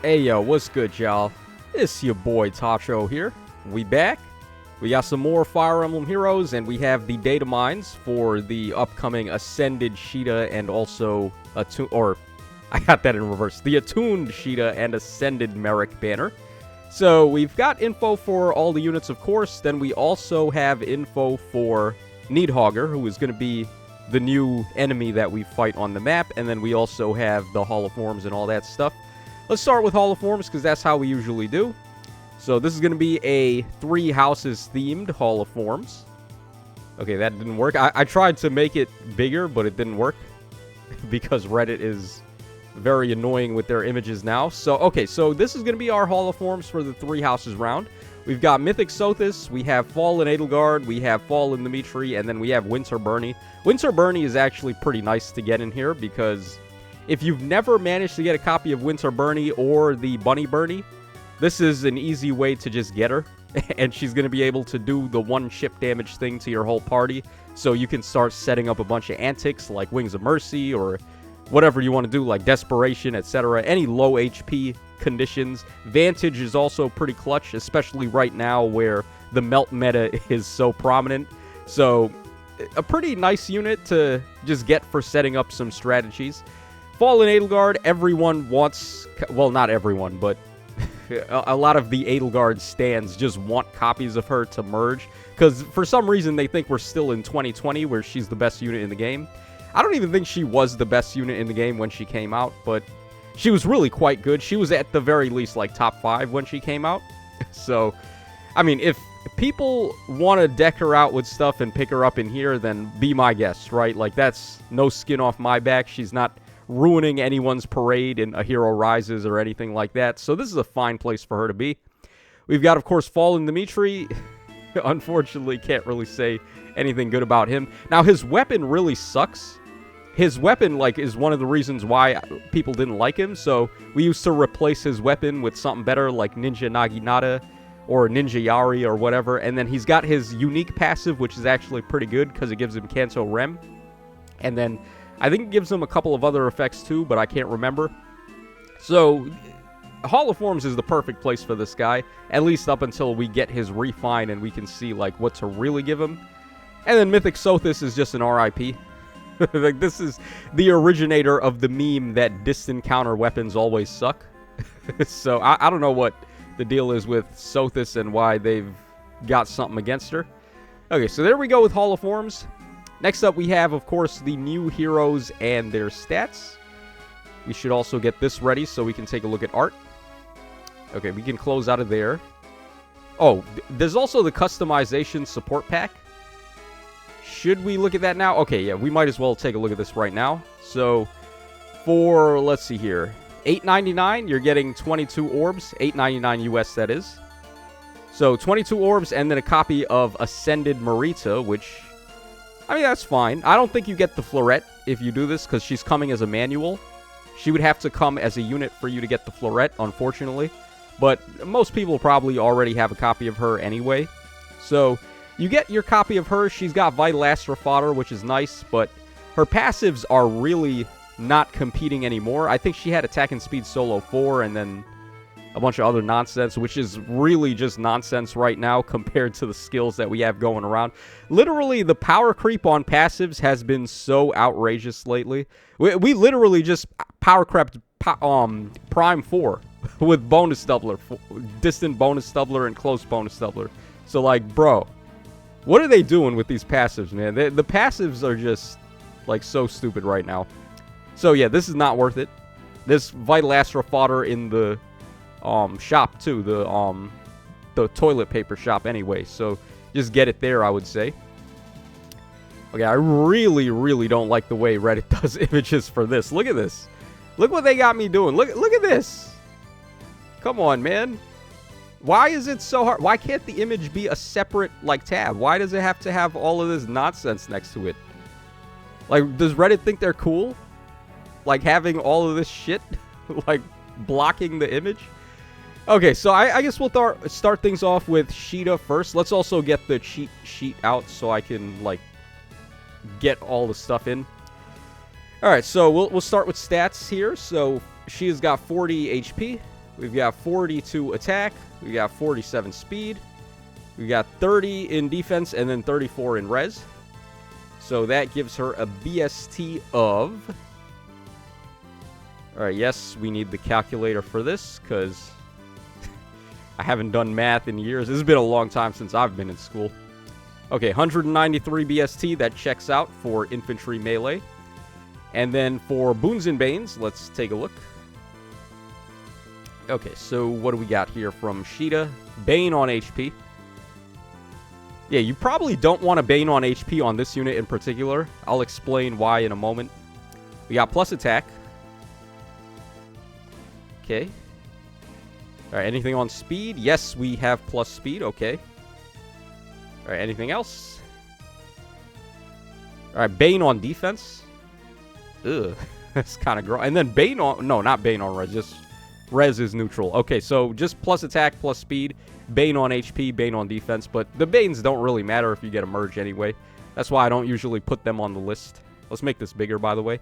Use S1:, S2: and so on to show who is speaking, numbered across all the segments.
S1: Hey yo, what's good, y'all? It's your boy Tacho here. We back. We got some more Fire Emblem heroes, and we have the data mines for the upcoming Ascended Sheeta and also I got that in reverse. The Attuned Sheeta and Ascended Merric banner. So we've got info for all the units, of course. Then we also have info for Nidhoggur, who is going to be the new enemy that we fight on the map. And then we also have the Hall of Forms and all that stuff. Let's start with Hall of Forms, because that's how we usually do. So this is going to be a 3 houses themed Hall of Forms. Okay, that didn't work. I tried to make it bigger, but it didn't work. Because Reddit is very annoying with their images now. So, okay, so this is going to be our Hall of Forms for the 3 houses round. We've got Mythic Sothis, we have Fallen Edelgard, we have Fallen Dimitri, and then we have Winter Bernie. Winter Bernie is actually pretty nice to get in here, because if you've never managed to get a copy of Winter Bernie or the Bunny Bernie, this is an easy way to just get her. And she's going to be able to do the 1 chip damage thing to your whole party. So you can start setting up a bunch of antics like Wings of Mercy or whatever you want to do, like Desperation, etc. Any low HP conditions. Vantage is also pretty clutch, especially right now where the melt meta is so prominent. So a pretty nice unit to just get for setting up some strategies. Fallen Edelgard, everyone wants, well, not everyone, but a lot of the Edelgard stands just want copies of her to merge, because for some reason they think we're still in 2020 where she's the best unit in the game. I don't even think she was the best unit in the game when she came out, but she was really quite good. She was at the very least like top 5 when she came out. So, I mean, if people want to deck her out with stuff and pick her up in here, then be my guest, right? Like, that's no skin off my back. She's not ruining anyone's parade in A Hero Rises or anything like that. So this is a fine place for her to be. We've got, of course, Fallen Dimitri. Unfortunately, can't really say anything good about him. Now, his weapon really sucks. His weapon, like, is one of the reasons why people didn't like him. So we used to replace his weapon with something better, like Ninja Naginata or Ninja Yari or whatever. And then he's got his unique passive, which is actually pretty good because it gives him Kanto Rem. And then I think it gives him a couple of other effects too, but I can't remember. So, Hall of Forms is the perfect place for this guy, at least up until we get his refine and we can see, like, what to really give him. And then Mythic Sothis is just an RIP. Like, this is the originator of the meme that distant counter weapons always suck. So, I don't know what the deal is with Sothis and why they've got something against her. Okay, so there we go with Hall of Forms. Next up, we have, of course, the new heroes and their stats. We should also get this ready so we can take a look at art. Okay, we can close out of there. Oh, there's also the customization support pack. Should we look at that now? Okay, yeah, we might as well take a look at this right now. So, for, let's see here, $8.99, you're getting 22 orbs. $8.99 US, that is. So, 22 orbs and then a copy of Ascended Marita, which, I mean, that's fine. I don't think you get the Floret if you do this, because she's coming as a manual. She would have to come as a unit for you to get the Floret, unfortunately. But most people probably already have a copy of her anyway. So, you get your copy of her. She's got Vital Astra Fodder, which is nice, but her passives are really not competing anymore. I think she had Attack and Speed Solo 4, and then a bunch of other nonsense, which is really just nonsense right now compared to the skills that we have going around. Literally, the power creep on passives has been so outrageous lately. We literally just power crept Prime 4 with bonus doubler, distant bonus doubler, and close bonus doubler. So, like, bro, what are they doing with these passives, man? The passives are just, like, so stupid right now. So, yeah, this is not worth it. This Vital Astra Fodder in the shop too, the toilet paper shop anyway, so just get it there, I would say. Okay, I really don't like the way Reddit does images for this. Look at this. Look what they got me doing. Look at this. Come on, man. Why is it so hard? Why can't the image be a separate, like, tab? Why does it have to have all of this nonsense next to it? Like, does Reddit think they're cool? Like, having all of this shit, like, blocking the image? Okay, so I guess we'll start things off with Sheeta first. Let's also get the cheat sheet out so I can, like, get all the stuff in. Alright, so we'll start with stats here. So, she has got 40 HP. We've got 42 attack. We got 47 speed. We got 30 in defense and then 34 in res. So that gives her a BST of... Alright, yes, we need the calculator for this, because I haven't done math in years. This has been a long time since I've been in school. Okay, 193 BST, that checks out for infantry melee. And then for Boons and Banes, let's take a look. Okay, so what do we got here from Sheeta? Bane on HP. Yeah, you probably don't want a Bane on HP on this unit in particular. I'll explain why in a moment. We got plus attack. Okay. Alright, anything on speed? Yes, we have plus speed. Okay. Alright, anything else? Alright, Bane on defense. Ugh, that's kind of gross. And then Bane on... No, not Bane on res. Just res is neutral. Okay, so just plus attack, plus speed. Bane on HP, Bane on defense. But the Banes don't really matter if you get a merge anyway. That's why I don't usually put them on the list. Let's make this bigger, by the way.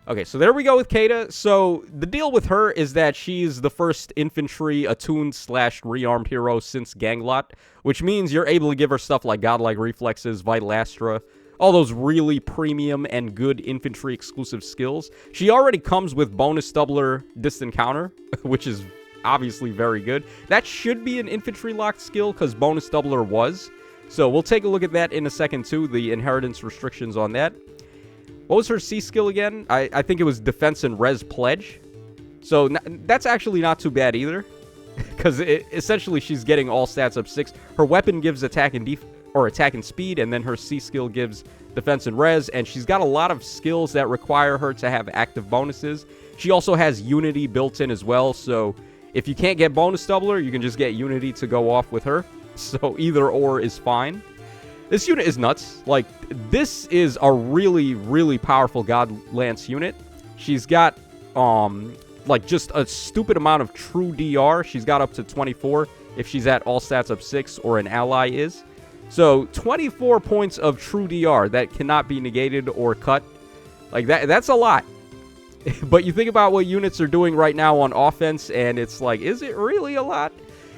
S1: Okay, so there we go with Caeda. So the deal with her is that she's the first infantry attuned / rearmed hero since Ganglot, which means you're able to give her stuff like godlike reflexes, Vital Astra, all those really premium and good infantry exclusive skills. She already comes with bonus doubler distant counter, which is obviously very good. That should be an infantry locked skill because bonus doubler was. So we'll take a look at that in a second too, the inheritance restrictions on that. What was her C skill again? I think it was Defense and Res Pledge. So that's actually not too bad either. Because essentially she's getting all stats up 6. Her weapon gives attack and attack and speed, and then her C skill gives Defense and Res. And she's got a lot of skills that require her to have active bonuses. She also has Unity built in as well. So if you can't get bonus doubler, you can just get Unity to go off with her. So either or is fine. This unit is nuts. Like, this is a really, really powerful God Lance unit. She's got, like, just a stupid amount of true DR. She's got up to 24 if she's at all stats up 6 or an ally is. So, 24 points of true DR that cannot be negated or cut. Like, that's a lot. But you think about what units are doing right now on offense, and it's like, is it really a lot?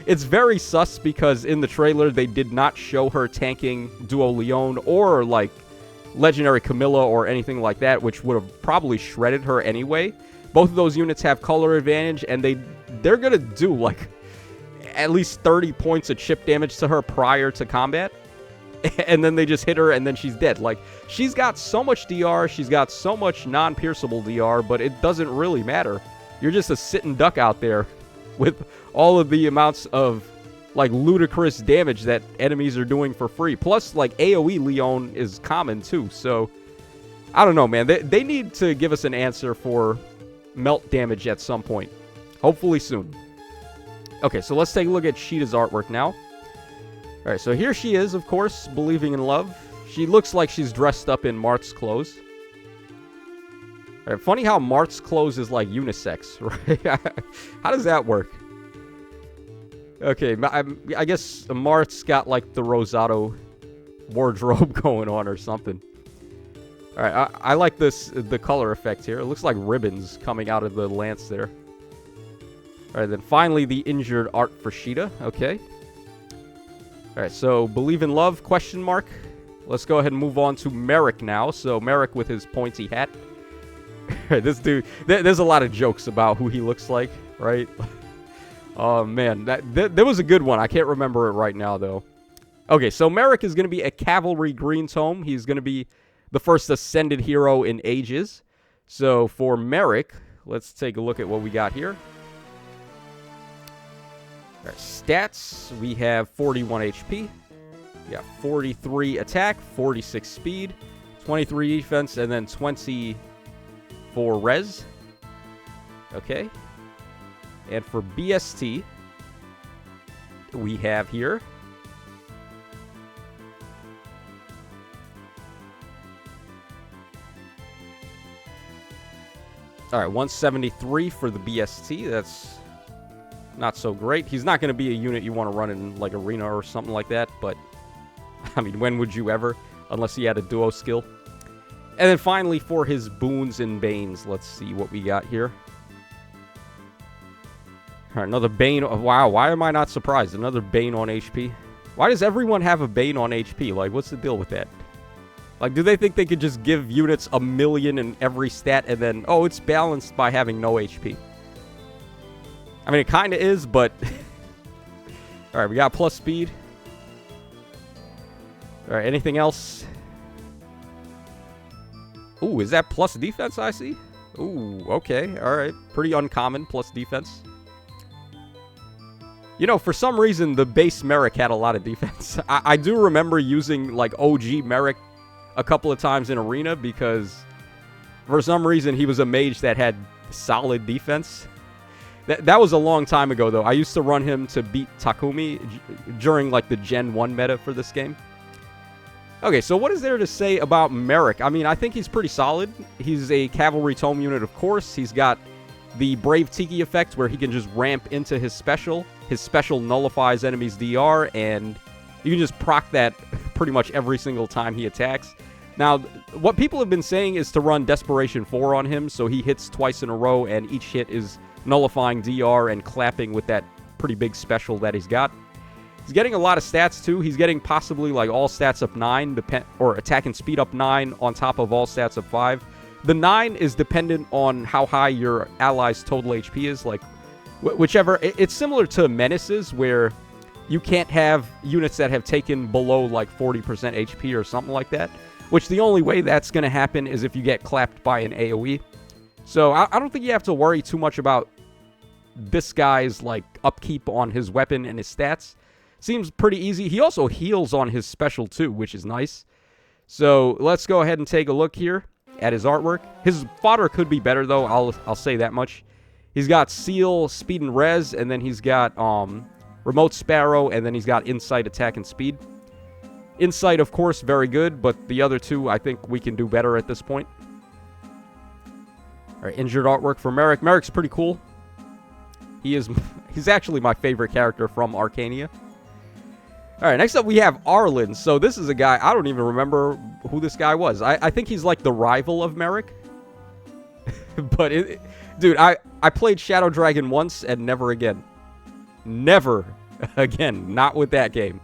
S1: It's very sus because in the trailer, they did not show her tanking Duo Leon or, like, Legendary Camilla or anything like that, which would have probably shredded her anyway. Both of those units have color advantage, and they're going to do, like, at least 30 points of chip damage to her prior to combat. And then they just hit her, and then she's dead. Like, she's got so much DR, she's got so much non-pierceable DR, but it doesn't really matter. You're just a sitting duck out there with all of the amounts of, like, ludicrous damage that enemies are doing for free. Plus, like, AoE Leon is common, too. So, I don't know, man. They need to give us an answer for melt damage at some point. Hopefully soon. Okay, so let's take a look at Sheeta's artwork now. Alright, so here she is, of course, believing in love. She looks like she's dressed up in Mart's clothes. Alright, funny how Mart's clothes is, like, unisex, right? How does that work? Okay, I guess Mart's got, like, the Rosado wardrobe going on or something. Alright, I like the color effect here. It looks like ribbons coming out of the lance there. Alright, then finally the injured art for Sheeta. Okay. Alright, so believe in love, question mark. Let's go ahead and move on to Merric now. So Merric with his pointy hat. This dude, there's a lot of jokes about who he looks like, right? Oh, man. There was a good one. I can't remember it right now, though. Okay, so Merric is going to be a Cavalry Green Tome. He's going to be the first Ascended hero in ages. So for Merric, let's take a look at what we got here. Our stats, we have 41 HP. We got 43 attack, 46 speed, 23 defense, and then 20 for res. Okay. And for BST, we have here all right, 173 for the BST. That's not so great. He's not going to be a unit you want to run in, like, arena or something like that, but I mean, when would you ever? Unless he had a duo skill. And then finally, for his Boons and Banes, let's see what we got here. Alright, another Bane. Wow, why am I not surprised? Another Bane on HP. Why does everyone have a Bane on HP? Like, what's the deal with that? Like, do they think they could just give units 1,000,000 in every stat and then, oh, it's balanced by having no HP? I mean, it kind of is, but... Alright, we got plus speed. Alright, anything else? Ooh, is that plus defense I see? Ooh, okay, alright. Pretty uncommon, plus defense. You know, for some reason, the base Merric had a lot of defense. I do remember using, like, OG Merric a couple of times in Arena because for some reason he was a mage that had solid defense. That was a long time ago, though. I used to run him to beat Takumi during, like, the Gen 1 meta for this game. Okay, so what is there to say about Merric? I mean, I think he's pretty solid. He's a cavalry tome unit, of course. He's got the Brave Tiki effect where he can just ramp into his special. His special nullifies enemies' DR, and you can just proc that pretty much every single time he attacks. Now, what people have been saying is to run Desperation 4 on him, so he hits twice in a row, and each hit is nullifying DR and clapping with that pretty big special that he's got. He's getting a lot of stats, too. He's getting possibly, like, all stats up 9, or attack and speed up 9 on top of all stats up 5. The 9 is dependent on how high your ally's total HP is, like, whichever. It's similar to Menaces, where you can't have units that have taken below, like, 40% HP or something like that, which the only way that's going to happen is if you get clapped by an AoE. So I don't think you have to worry too much about this guy's, like, upkeep on his weapon and his stats. Seems pretty easy. He also heals on his special, too, which is nice. So let's go ahead and take a look here at his artwork. His fodder could be better, though. I'll say that much. He's got Seal, Speed, and Res, and then he's got Remote Sparrow, and then he's got Insight, Attack, and Speed. Insight, of course, very good, but the other two, I think we can do better at this point. Alright, injured artwork for Merric. Merric's pretty cool. He's actually my favorite character from Arcania. Alright, next up we have Arlen. So this is a guy, I don't even remember who this guy was. I think he's like the rival of Merric. But, dude, I played Shadow Dragon once and never again. Never again. Not with that game.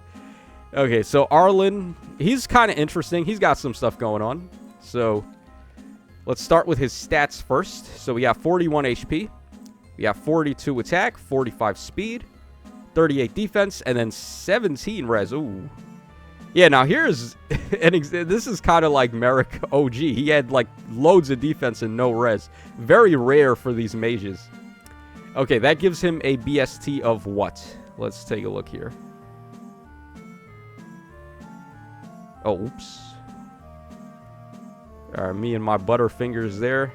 S1: Okay, so Arlen, he's kind of interesting. He's got some stuff going on. So, let's start with his stats first. So, we got 41 HP. We got 42 attack, 45 speed, 38 defense, and then 17 res. Ooh. Yeah, now here's this is kind of like Merric OG. He had, like, loads of defense and no res. Very rare for these mages. Okay, that gives him a BST of what? Let's take a look here. Oh, oops. Alright, me and my butterfingers there.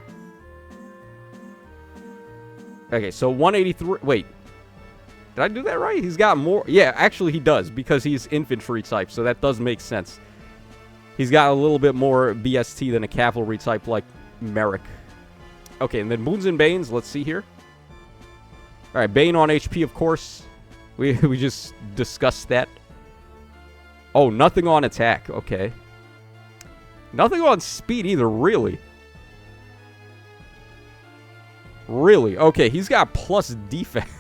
S1: Okay, so 183. Wait. Did I do that right? He's got more. Yeah, actually he does, because he's infantry type, so that does make sense. He's got a little bit more BST than a cavalry type like Merric. Okay, and then Boons and Banes, let's see here. Alright, Bane on HP, of course. We just discussed that. Oh, nothing on attack. Okay. Nothing on speed either, really. Really? Okay, he's got plus defense.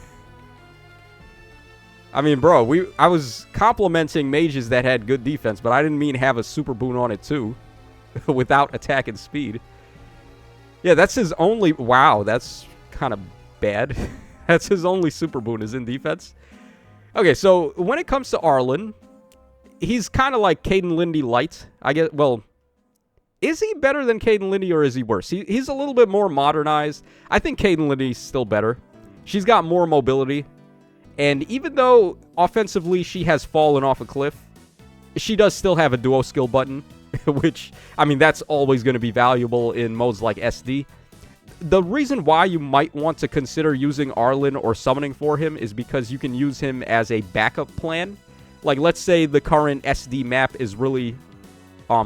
S1: I mean, bro, I was complimenting mages that had good defense, but I didn't mean have a super boon on it too. Without attack and speed. Yeah, that's his only... Wow, that's kind of bad. That's his only super boon is in defense. Okay, so when it comes to Arlen, he's kind of like Caden Lindy light. I guess, well, is he better than Caden Lindy or is he worse? He's a little bit more modernized. I think Caden Lindy's still better. She's got more mobility. And even though offensively she has fallen off a cliff, she does still have a duo skill button, which, I mean, that's always going to be valuable in modes like SD. The reason why you might want to consider using Arlen or summoning for him is because you can use him as a backup plan. Like, let's say the current SD map is really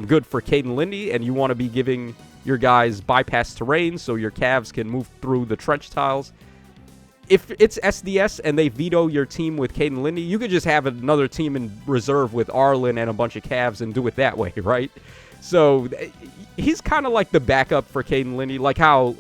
S1: good for Caden Lindy, and you want to be giving your guys bypass terrain so your calves can move through the trench tiles. If it's SDS and they veto your team with Caden Lindy, you could just have another team in reserve with Arlen and a bunch of calves and do it that way, right? So, he's kind of like the backup for Caden Lindy, like how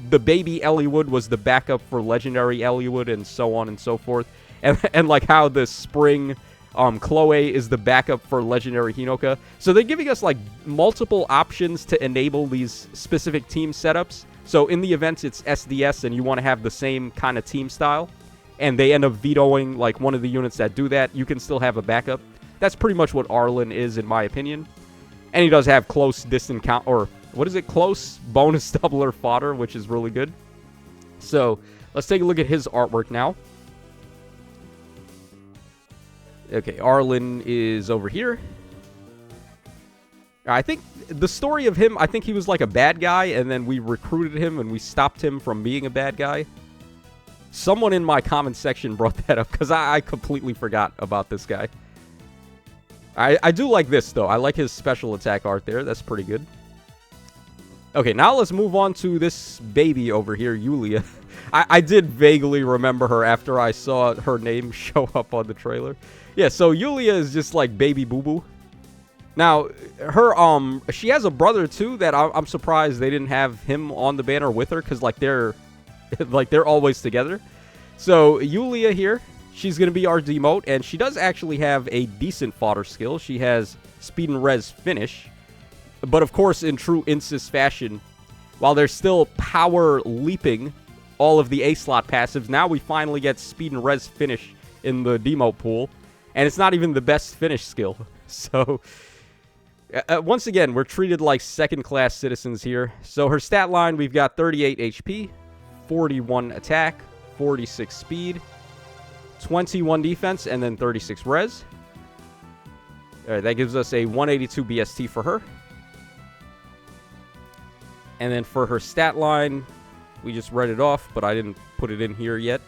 S1: the baby Eliwood was the backup for legendary Eliwood and so on and so forth. And like how the spring Chloe is the backup for legendary Hinoka. So they're giving us like multiple options to enable these specific team setups. So in the event it's SDS and you want to have the same kind of team style, and they end up vetoing like one of the units that do that, you can still have a backup. That's pretty much what Arlen is, in my opinion. And he does have close distant count, or what is it? Close bonus doubler fodder, which is really good. So let's take a look at his artwork now. Okay, Arlen is over here. I think the story of him, I think he was like a bad guy, and then we recruited him and we stopped him from being a bad guy. Someone in my comment section brought that up because I completely forgot about this guy. I do like this, though. I like his special attack art there. That's pretty good. Okay, now let's move on to this baby over here, Yulia. I did vaguely remember her after I saw her name show up on the trailer. Yeah, so Yulia is just like baby boo-boo. Now, her, she has a brother, too, that I'm surprised they didn't have him on the banner with her, because, like, they're always together. So, Yulia here, she's going to be our demote, and she does actually have a decent fodder skill. She has speed and res finish. But, of course, in true Insys fashion, while they're still power leaping all of the A-slot passives, now we finally get speed and res finish in the demote pool. And it's not even the best finish skill. So, once again, we're treated like second-class citizens here. So, her stat line, we've got 38 HP, 41 attack, 46 speed, 21 defense, and then 36 res. Alright, that gives us a 182 BST for her. And then for her stat line, we just read it off, but I didn't put it in here yet.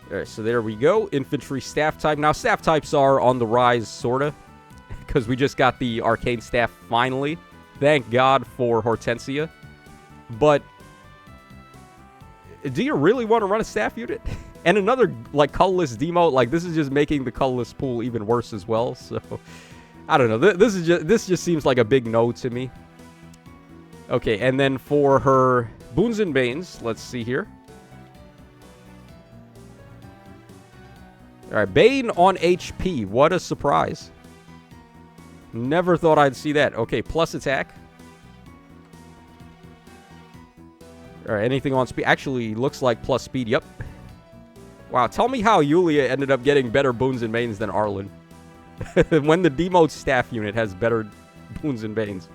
S1: Alright, so there we go. Infantry staff type. Now, staff types are on the rise, sorta, because we just got the arcane staff finally. Thank God for Hortensia. But do you really want to run a staff unit? And another, like, colorless demote, like, this is just making the colorless pool even worse as well. So, I don't know. This just seems like a big no to me. Okay, and then for her Boons and Banes, let's see here. Alright, Bane on HP. What a surprise. Never thought I'd see that. Okay, plus attack. Alright, anything on speed? Actually, looks like plus speed. Yep. Wow, tell me how Yulia ended up getting better Boons and Banes than Arlen. When the demote staff unit has better Boons and Banes.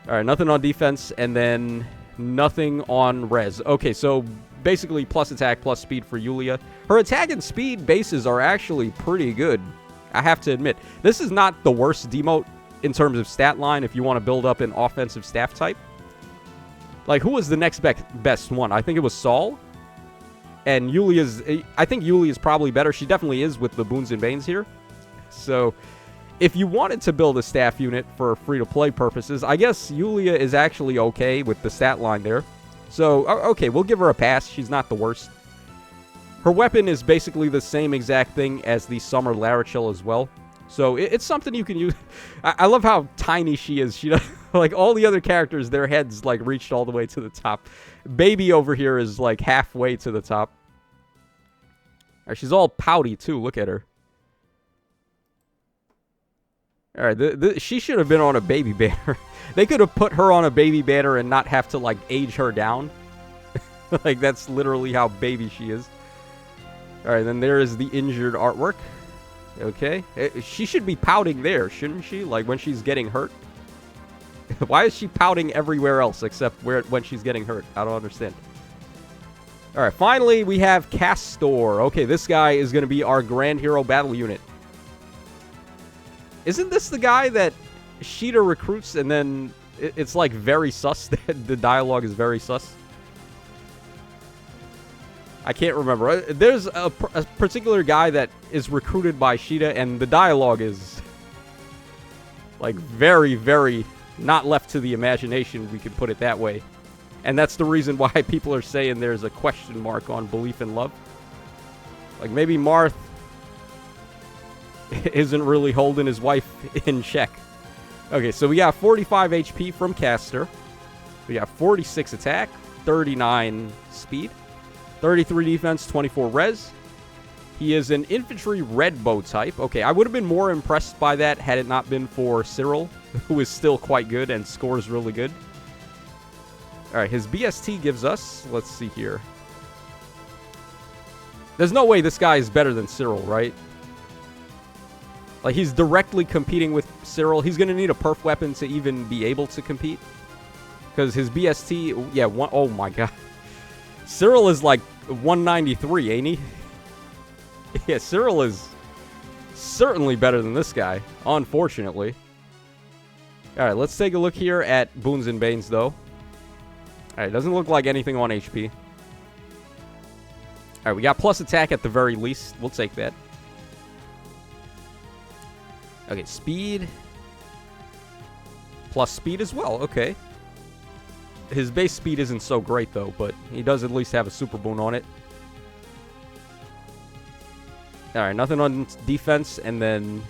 S1: Alright, nothing on defense, and then nothing on res. Okay, so basically plus attack, plus speed for Yulia. Her attack and speed bases are actually pretty good, I have to admit. This is not the worst demote in terms of stat line if you want to build up an offensive staff type. Like, who was the next best one? I think it was Saul. And Yulia's... I think Yulia's probably better. She definitely is with the Boons and Banes here. So, if you wanted to build a staff unit for free-to-play purposes, I guess Yulia is actually okay with the stat line there. So, okay, we'll give her a pass. She's not the worst. Her weapon is basically the same exact thing as the Summer Larichel as well. So, it's something you can use. I love how tiny she is. She like, all the other characters, their heads, like, reached all the way to the top. Baby over here is, like, halfway to the top. Right, she's all pouty, too. Look at her. Alright, she should have been on a baby banner. They could have put her on a baby banner and not have to, like, age her down. Like, that's literally how baby she is. Alright, then there is the injured artwork. Okay. She should be pouting there, shouldn't she? Like, when she's getting hurt. Why is she pouting everywhere else except when she's getting hurt? I don't understand. Alright, finally, we have Castor. Okay, this guy is going to be our Grand Hero Battle Unit. Isn't this the guy that Sheeta recruits and then it's like very sus? The dialogue is very sus. I can't remember. There's a particular guy that is recruited by Sheeta and the dialogue is like very, very not left to the imagination, we could put it that way. And that's the reason why people are saying there's a question mark on belief in love. Like maybe Marth isn't really holding his wife in check. Okay, so we got 45 HP from Castor. We got 46 attack, 39 speed, 33 defense, 24 res. He is an infantry red bow type. Okay, I would have been more impressed by that had it not been for Cyril, who is still quite good and scores really good. All right, his BST gives us, let's see here. There's no way this guy is better than Cyril, right? Like, he's directly competing with Cyril. He's going to need a perf weapon to even be able to compete. Because his BST, yeah, oh my god. Cyril is like 193, ain't he? Yeah, Cyril is certainly better than this guy, unfortunately. Alright, let's take a look here at Boons and Banes, though. Alright, doesn't look like anything on HP. Alright, we got plus attack at the very least. We'll take that. Okay, speed. Plus speed as well, okay. His base speed isn't so great, though, but he does at least have a super boon on it. Alright, nothing on defense, and then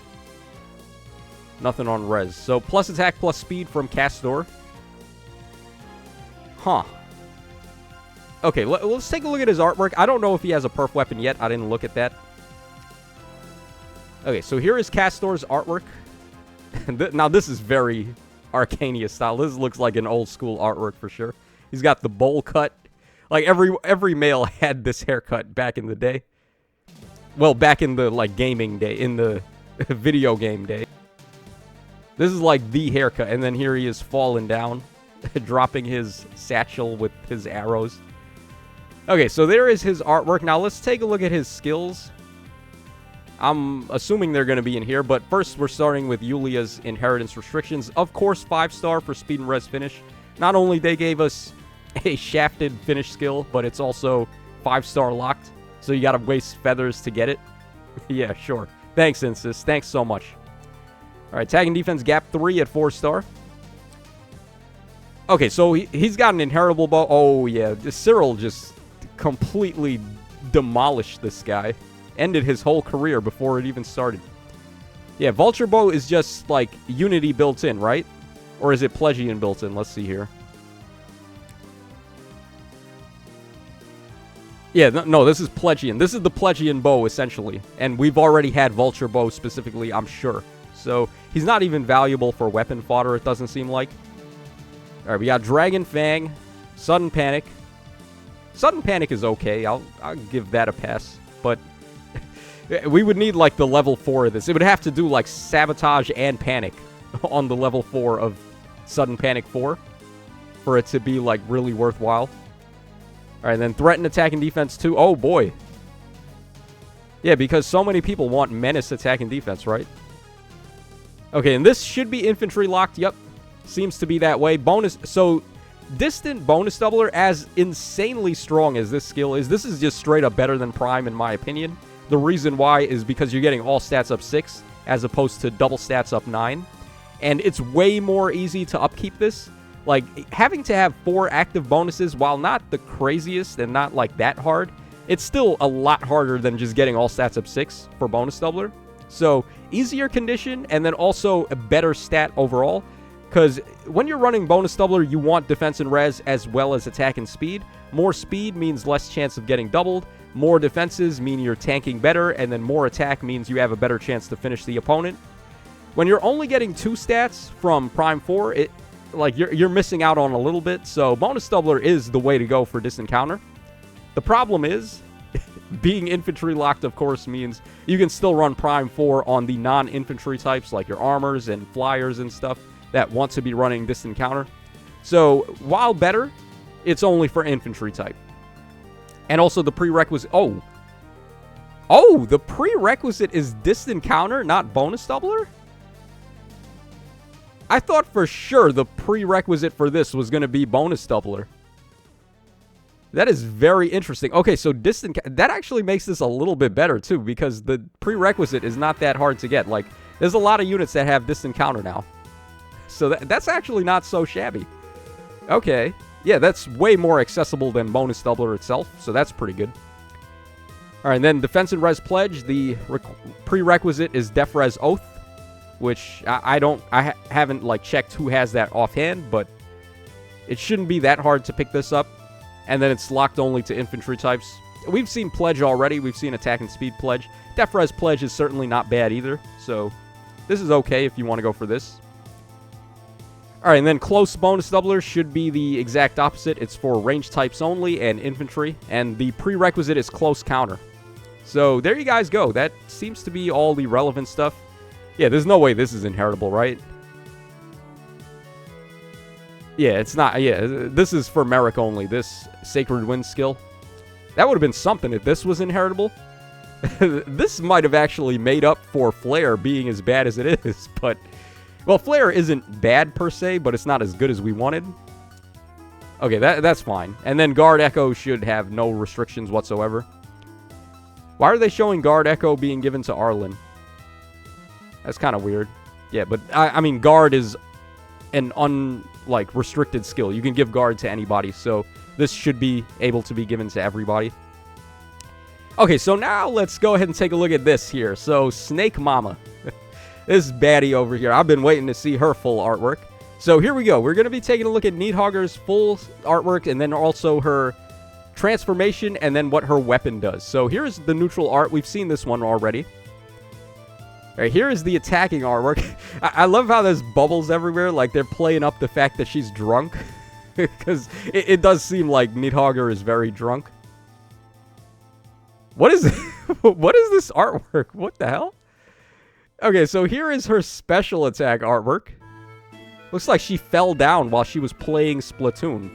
S1: nothing on res. So, plus attack, plus speed from Castor. Huh. Okay, let's take a look at his artwork. I don't know if he has a perf weapon yet. I didn't look at that. Okay, so here is Castor's artwork. Now, this is very Arcania style. This looks like an old school artwork for sure. He's got the bowl cut. Like, every male had this haircut back in the day. Well, back in the, like, gaming day, in the video game day. This is, like, the haircut. And then here he is falling down, dropping his satchel with his arrows. Okay, so there is his artwork. Now, let's take a look at his skills. I'm assuming they're going to be in here, but first we're starting with Yulia's inheritance restrictions. Of course, 5-star for speed and res finish. Not only they gave us a shafted finish skill, but it's also 5-star locked. So you gotta waste feathers to get it. Yeah, sure. Thanks, Insys. Thanks so much. Alright, tag and defense gap 3 at 4-star. Okay, so he's got an inheritable bow. Oh, yeah. Cyril just completely demolished this guy. Ended his whole career before it even started. Yeah, Vulture Bow is just, like, Unity built in, right? Or is it Plegian built in? Let's see here. Yeah, no, this is Plegian. This is the Plegian bow, essentially. And we've already had Vulture Bow specifically, I'm sure. So, he's not even valuable for weapon fodder, it doesn't seem like. Alright, we got Dragon Fang, Sudden Panic. Sudden Panic is okay, I'll give that a pass. But we would need, like, the level 4 of this. It would have to do, like, Sabotage and Panic on the level 4 of Sudden Panic 4 for it to be, like, really worthwhile. Alright, then Threaten, Attack, and Defense 2. Oh, boy. Yeah, because so many people want Menace, Attack, and Defense, right? Okay, and this should be infantry locked. Yep. Seems to be that way. Bonus. So, Distant Bonus Doubler, as insanely strong as this skill is, this is just straight up better than Prime, in my opinion. The reason why is because you're getting all stats up 6, as opposed to double stats up 9. And it's way more easy to upkeep this. Like, having to have 4 active bonuses, while not the craziest and not, like, that hard, it's still a lot harder than just getting all stats up 6 for Bonus Doubler. So, easier condition, and then also a better stat overall. Because when you're running Bonus Doubler, you want defense and res as well as attack and speed. More speed means less chance of getting doubled. More defenses mean you're tanking better, and then more attack means you have a better chance to finish the opponent. When you're only getting 2 stats from Prime 4, like, you're missing out on a little bit, so Bonus Doubler is the way to go for Distant Counter. The problem is, being infantry locked, of course, means you can still run Prime 4 on the non-infantry types, like your armors and flyers and stuff, that want to be running Distant Counter. So, while better, it's only for infantry type. And also the prerequisite... Oh, the prerequisite is Distant Counter, not Bonus Doubler? I thought for sure the prerequisite for this was going to be Bonus Doubler. That is very interesting. Okay, so that actually makes this a little bit better, too, because the prerequisite is not that hard to get. Like, there's a lot of units that have Distant Counter now. So that's actually not so shabby. Okay. Yeah, that's way more accessible than Bonus Doubler itself, so that's pretty good. Alright, and then Defense and Res Pledge, the prerequisite is Def Res Oath, which I haven't, like, checked who has that offhand, but It shouldn't be that hard to pick this up. And then it's locked only to infantry types. We've seen Pledge already. We've seen Attack and Speed Pledge. Def Res Pledge is certainly not bad either. So this is okay if you want to go for this. Alright, and then Close Bonus Doubler should be the exact opposite. It's for range types only and infantry. And the prerequisite is Close Counter. So there you guys go. That seems to be all the relevant stuff. Yeah, there's no way this is inheritable, right? Yeah, it's not. Yeah, this is for Merric only. This Sacred Wind skill. That would have been something if this was inheritable. This might have actually made up for Flare being as bad as it is. But, well, Flare isn't bad per se, but it's not as good as we wanted. Okay, that's fine. And then Guard Echo should have no restrictions whatsoever. Why are they showing Guard Echo being given to Arlen? That's kind of weird. Yeah, but, I mean, Guard is an restricted skill. You can give Guard to anybody, so this should be able to be given to everybody. Okay, so now let's go ahead and take a look at this here. So, Snake Mama. This baddie over here. I've been waiting to see her full artwork. So, here we go. We're going to be taking a look at Nidhoggur's full artwork, and then also her transformation, and then what her weapon does. So, here's the neutral art. We've seen this one already. Alright, here is the attacking artwork. I love how there's bubbles everywhere, like they're playing up the fact that she's drunk. Because it does seem like Nidhoggur is very drunk. What is what is this artwork? What the hell? Okay, so here is her special attack artwork. Looks like she fell down while she was playing Splatoon.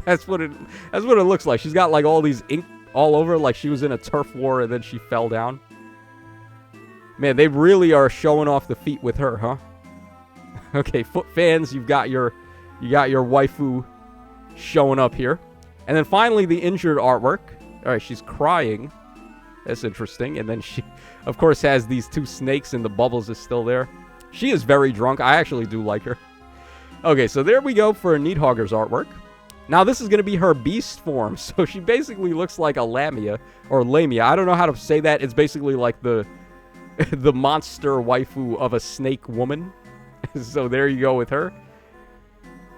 S1: That's what it looks like. She's got like all these ink all over, like she was in a turf war and then she fell down. Man, they really are showing off the feet with her, huh? Okay, foot fans, you got your waifu showing up here. And then finally the injured artwork. Alright, she's crying. That's interesting. And then she, of course, has these two snakes and the bubbles is still there. She is very drunk. I actually do like her. Okay, so there we go for Nidhoggur's artwork. Now this is going to be her beast form. So she basically looks like a Lamia, or Lamia. I don't know how to say that. It's basically like the monster waifu of a snake woman. So there you go with her.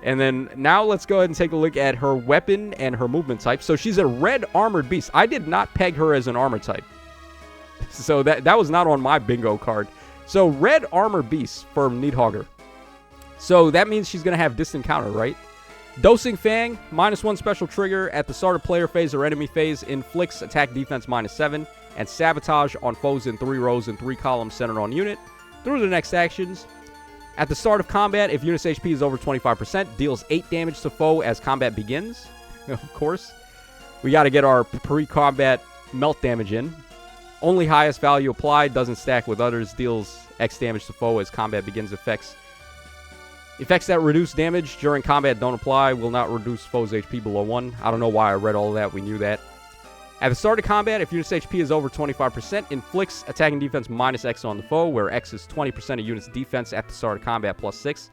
S1: And then now let's go ahead and take a look at her weapon and her movement type. So she's a red armored beast. I did not peg her as an armor type. So that was not on my bingo card. So red armor beast for Nidhoggur. So that means she's going to have distant counter, right? Dosing Fang, -1 special trigger at the start of player phase or enemy phase, inflicts attack defense -7, and sabotage on foes in 3 rows and 3 columns centered on unit through the next actions. At the start of combat, if unit's HP is over 25%, deals 8 damage to foe as combat begins. Of course. We got to get our pre-combat melt damage in. Only highest value applied, doesn't stack with others, deals X damage to foe as combat begins. Effects that reduce damage during combat don't apply, will not reduce foe's HP below 1. I don't know why I read all of that, we knew that. At the start of combat, if unit's HP is over 25%, inflicts attack and defense -X on the foe, where X is 20% of unit's defense at the start of combat +6.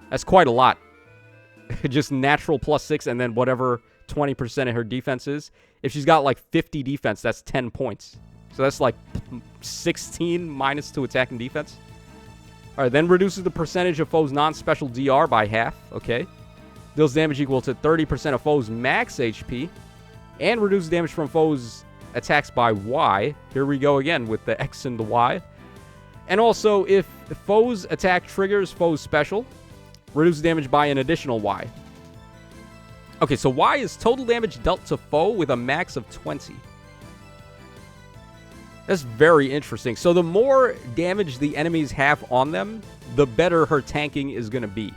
S1: That's quite a lot. Just natural +6 and then whatever 20% of her defense is. If she's got like 50 defense, that's 10 points. So that's like 16 minus to attack and defense. Alright, then reduces the percentage of foes' non-special DR by half. Okay. Deals damage equal to 30% of foes' max HP. And reduces damage from foes' attacks by Y. Here we go again with the X and the Y. And also, if foes' attack triggers foes' special, reduces damage by an additional Y. Okay, so Y is total damage dealt to foe with a max of 20. That's very interesting. So the more damage the enemies have on them, the better her tanking is going to be.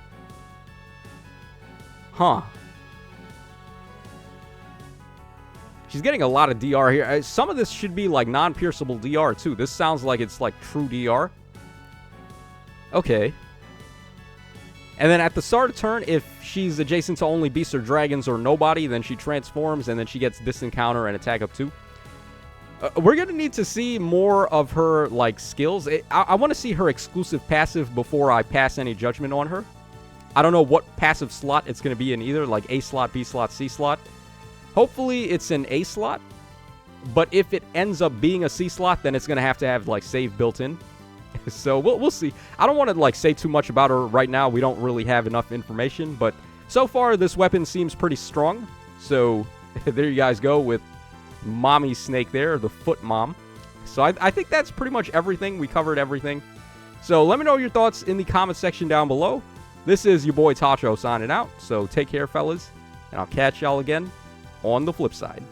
S1: Huh. She's getting a lot of DR here. Some of this should be like non-pierceable DR too. This sounds like it's like true DR. Okay. And then at the start of turn, if she's adjacent to only beasts or dragons or nobody, then she transforms and then she gets distant counter and attack up 2. We're going to need to see more of her, like, skills. I want to see her exclusive passive before I pass any judgment on her. I don't know what passive slot it's going to be in either, like A slot, B slot, C slot. Hopefully it's an A slot, but if it ends up being a C slot, then it's going to have, like, save built in. So we'll see. I don't want to, like, say too much about her right now. We don't really have enough information, but So far, this weapon seems pretty strong. So there you guys go with Mommy Snake there, the Foot Mom. So I think that's pretty much everything. We covered everything. So let me know your thoughts in the comment section down below. This is your boy Tacho signing out. So take care, fellas. And I'll catch y'all again on the flip side.